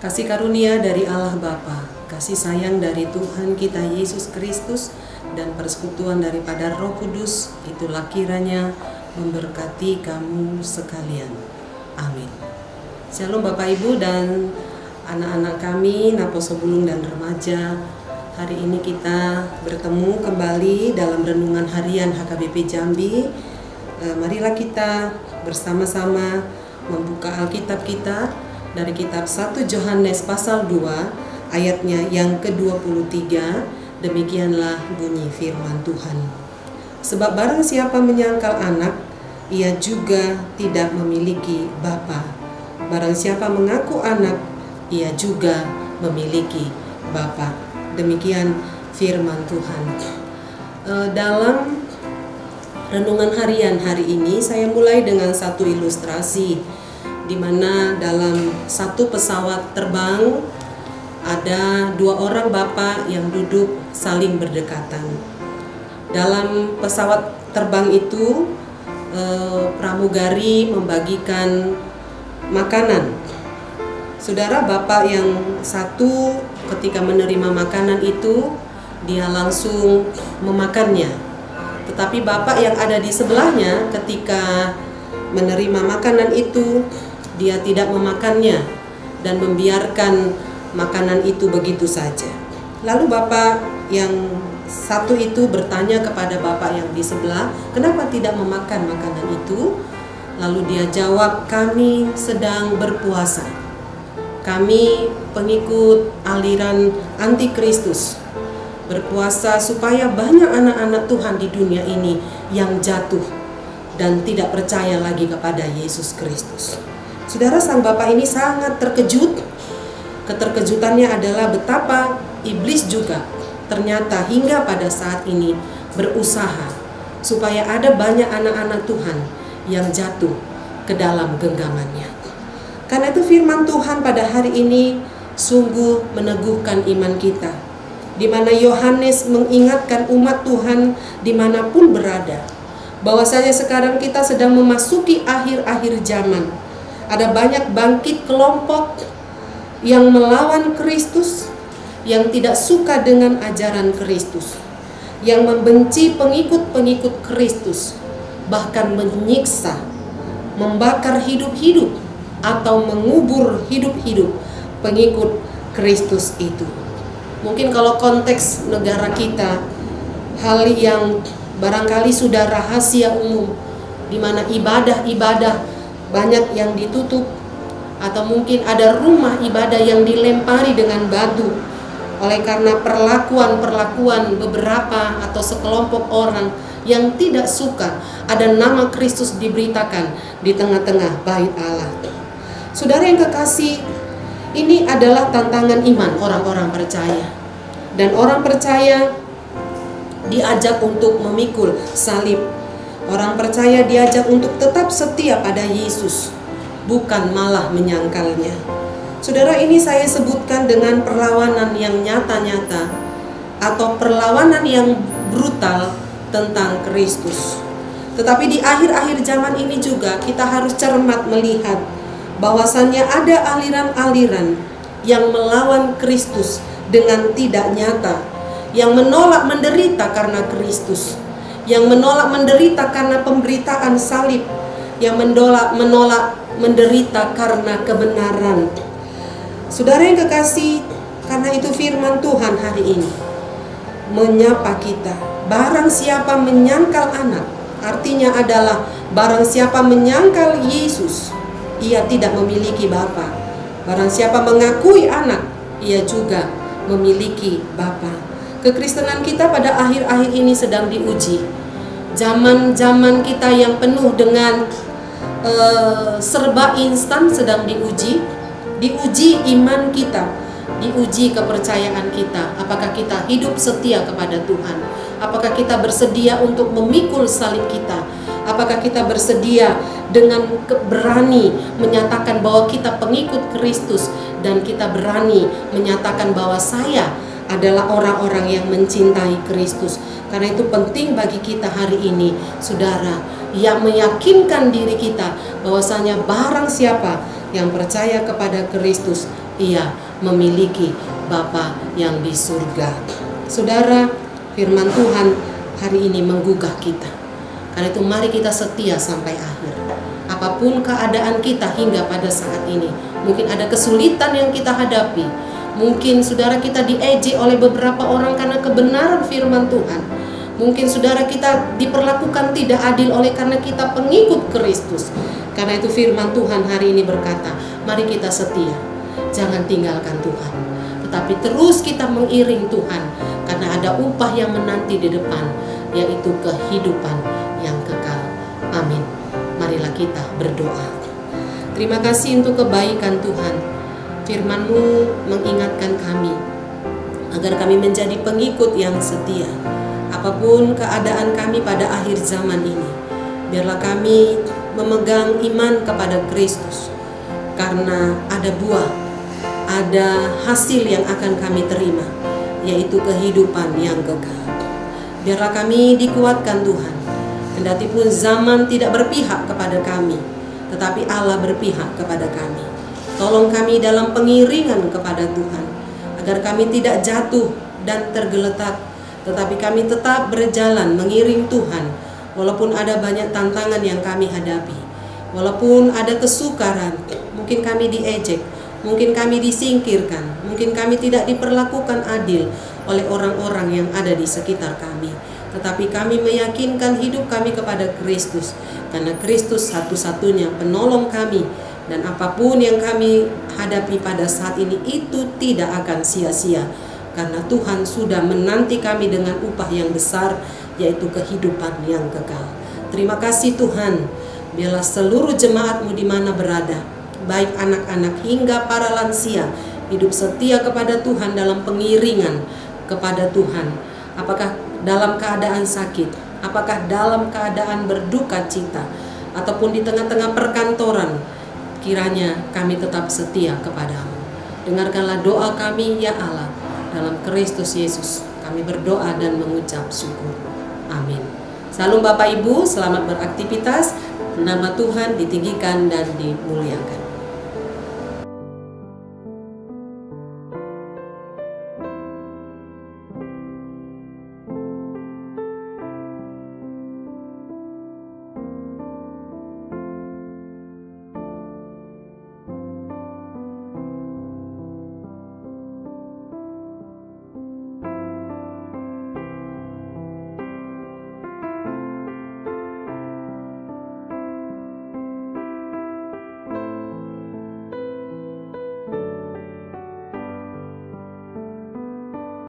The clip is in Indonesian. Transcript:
Kasih karunia dari Allah Bapa, kasih sayang dari Tuhan kita Yesus Kristus, dan persekutuan daripada Roh Kudus, itulah kiranya memberkati kamu sekalian. Amin. Shalom Bapak Ibu dan anak-anak kami, Napo Sebulung dan Remaja. Hari ini kita bertemu kembali dalam renungan harian HKBP Jambi. Marilah kita bersama-sama membuka Alkitab kita dari kitab 1 Yohanes pasal 2 ayatnya yang ke-23. Demikianlah bunyi firman Tuhan. Sebab barang siapa menyangkal anak, ia juga tidak memiliki bapa. Barang siapa mengaku anak, ia juga memiliki bapa. Demikian firman Tuhan. Dalam renungan harian hari ini saya mulai dengan satu ilustrasi, di mana dalam satu pesawat terbang ada dua orang bapak yang duduk saling berdekatan. Dalam pesawat terbang itu pramugari membagikan makanan. Saudara, bapak yang satu ketika menerima makanan itu dia langsung memakannya. Tetapi bapak yang ada di sebelahnya ketika menerima makanan itu dia tidak memakannya dan membiarkan makanan itu begitu saja. Lalu bapak yang satu itu bertanya kepada bapak yang di sebelah, kenapa tidak memakan makanan itu? Lalu dia jawab, kami sedang berpuasa. Kami pengikut aliran antikristus, berpuasa supaya banyak anak-anak Tuhan di dunia ini yang jatuh dan tidak percaya lagi kepada Yesus Kristus. Saudara, sang bapak ini sangat terkejut. Keterkejutannya adalah betapa iblis juga ternyata hingga pada saat ini berusaha supaya ada banyak anak-anak Tuhan yang jatuh ke dalam genggamannya. Karena itu firman Tuhan pada hari ini sungguh meneguhkan iman kita, di mana Yohanes mengingatkan umat Tuhan dimanapun berada, bahwasanya sekarang kita sedang memasuki akhir-akhir zaman. Ada banyak bangkit kelompok yang melawan Kristus, yang tidak suka dengan ajaran Kristus, yang membenci pengikut-pengikut Kristus, bahkan menyiksa, membakar hidup-hidup, atau mengubur hidup-hidup pengikut Kristus itu. Mungkin kalau konteks negara kita, hal yang barangkali sudah rahasia umum, di mana ibadah-ibadah banyak yang ditutup, atau mungkin ada rumah ibadah yang dilempari dengan batu oleh karena perlakuan beberapa atau sekelompok orang yang tidak suka ada nama Kristus diberitakan di tengah-tengah bait Allah. Saudara yang kekasih, ini adalah tantangan iman orang-orang percaya, dan orang percaya diajak untuk memikul salib. Orang percaya diajak untuk tetap setia pada Yesus, bukan malah menyangkalnya. Saudara, ini saya sebutkan dengan perlawanan yang nyata-nyata atau perlawanan yang brutal tentang Kristus. Tetapi di akhir-akhir zaman ini juga kita harus cermat melihat bahwasannya ada aliran-aliran yang melawan Kristus dengan tidak nyata, yang menolak menderita karena Kristus, yang menolak menderita karena pemberitaan salib, yang menolak menderita karena kebenaran. Saudara yang kekasih, karena itu firman Tuhan hari ini menyapa kita. Barang siapa menyangkal anak, artinya adalah barang siapa menyangkal Yesus, ia tidak memiliki bapa. Barang siapa mengakui anak, ia juga memiliki bapa. Kekristenan kita pada akhir-akhir ini sedang diuji. Zaman-zaman kita yang penuh dengan serba instan sedang diuji iman kita, diuji kepercayaan kita. Apakah kita hidup setia kepada Tuhan? Apakah kita bersedia untuk memikul salib kita? Apakah kita bersedia dengan berani menyatakan bahwa kita pengikut Kristus, dan kita berani menyatakan bahwa saya adalah orang-orang yang mencintai Kristus? Karena itu penting bagi kita hari ini, saudara, yang meyakinkan diri kita bahwasanya barang siapa yang percaya kepada Kristus, ia memiliki Bapa yang di surga. Saudara, firman Tuhan hari ini menggugah kita. Karena itu mari kita setia sampai akhir. Apapun keadaan kita hingga pada saat ini, mungkin ada kesulitan yang kita hadapi. Mungkin saudara kita diejek oleh beberapa orang karena kebenaran firman Tuhan. Mungkin saudara kita diperlakukan tidak adil oleh karena kita pengikut Kristus. Karena itu firman Tuhan hari ini berkata, mari kita setia. Jangan tinggalkan Tuhan, tetapi terus kita mengiring Tuhan. Karena ada upah yang menanti di depan, yaitu kehidupan yang kekal. Amin. Marilah kita berdoa. Terima kasih untuk kebaikan Tuhan. Firman-Mu mengingatkan kami agar kami menjadi pengikut yang setia. Apapun keadaan kami pada akhir zaman ini, biarlah kami memegang iman kepada Kristus. Karena ada buah, ada hasil yang akan kami terima, yaitu kehidupan yang kekal. Biarlah kami dikuatkan Tuhan. Kendati pun zaman tidak berpihak kepada kami, tetapi Allah berpihak kepada kami. Tolong kami dalam pengiringan kepada Tuhan, agar kami tidak jatuh dan tergeletak, tetapi kami tetap berjalan mengiring Tuhan. Walaupun ada banyak tantangan yang kami hadapi, walaupun ada kesukaran, mungkin kami diejek, mungkin kami disingkirkan, mungkin kami tidak diperlakukan adil oleh orang-orang yang ada di sekitar kami. Tetapi kami meyakinkan hidup kami kepada Kristus, karena Kristus satu-satunya penolong kami. Dan apapun yang kami hadapi pada saat ini itu tidak akan sia-sia, karena Tuhan sudah menanti kami dengan upah yang besar, yaitu kehidupan yang kekal. Terima kasih Tuhan. Biarlah seluruh jemaat-Mu di mana berada, baik anak-anak hingga para lansia, hidup setia kepada Tuhan dalam pengiringan kepada Tuhan. Apakah dalam keadaan sakit, apakah dalam keadaan berduka cita, ataupun di tengah-tengah perkantoran, kiranya kami tetap setia kepadamu. Dengarkanlah doa kami ya Allah, dalam Kristus Yesus kami berdoa dan mengucap syukur. Amin. Salam Bapak Ibu, selamat beraktivitas. Nama Tuhan ditinggikan dan dimuliakan.